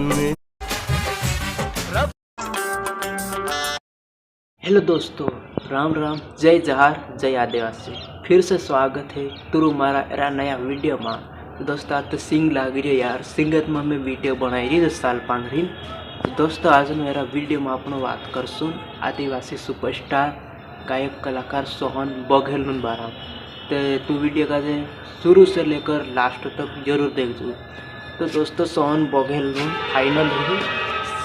मन। हेलो दोस्तों, राम राम, जय जहार, जय आदिवासी। फिर से स्वागत है तुरु मारा एरा नया वीडियो में। तो दोस्तों आज तो सिंग लाग रही है यार, सिंगत में मैं वीडियो बनाई रही 10 साल पांगरी। तो दोस्तों आज मेरा वीडियो में आपनो बात करसूँ आदिवासी सुपरस्टार गायक कलाकार सोहन बघेल बारा। तो तू वीडियो का जे शुरू से लेकर लास्ट तक जरूर देखो। तो दोस्तों सोहन बघेल फाइनल ही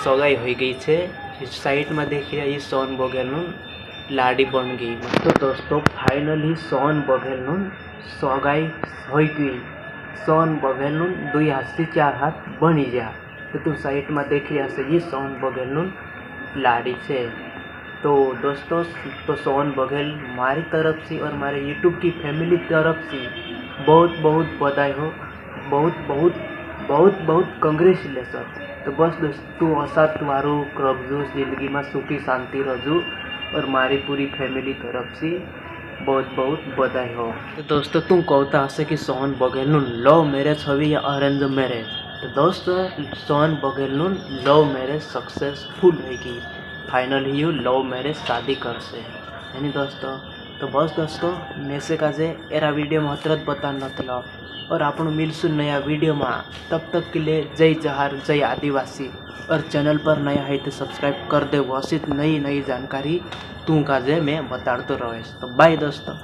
सगाई हो गई है। साइड में देखिए ये सोहन बघेल लाड़ी बन गई। तो दोस्तों फाइनली सोहन बघेल सगाई हो गई। सोहन बघेल दुई हाथ से 4 हाथ बनी जा। तो तू साइड में देखिए से ये सोहन बघेल लाड़ी से। तो दोस्तों तो सोहन बघेल हमारी तरफ से और हमारे यूट्यूब की फैमिली तरफ से बहुत बहुत बधाई हो, बहुत बहुत बहुत बहुत कंग्रेचुलेसन। तो बस दोस्तों असा तुम्हारो रखजू जिंदगी में सुखी शांति रखजू और हमारी पूरी फैमिली तरफ से बहुत बहुत बधाई हो। तो दोस्तों तुम कहता हसे कि सोहन बघेल लव मैरिज हवी या अरेंज मैरिज। तो दोस्तों Sohan Baghel love marriage successful होगी। फाइनली यू लव मैरिज शादी कर से यानी दोस्तों। तो बस दोस्तों मैसे का जे एरा वीडियो में हतरत बता न और आप मिलसु नया वीडियो में। तब तक के लिए जय जहार, जय आदिवासी। और चैनल पर नया है तो सब्सक्राइब कर दे। वसित नई नई जानकारी तू का जे मैं बताते रहे। तो बाय दोस्तों।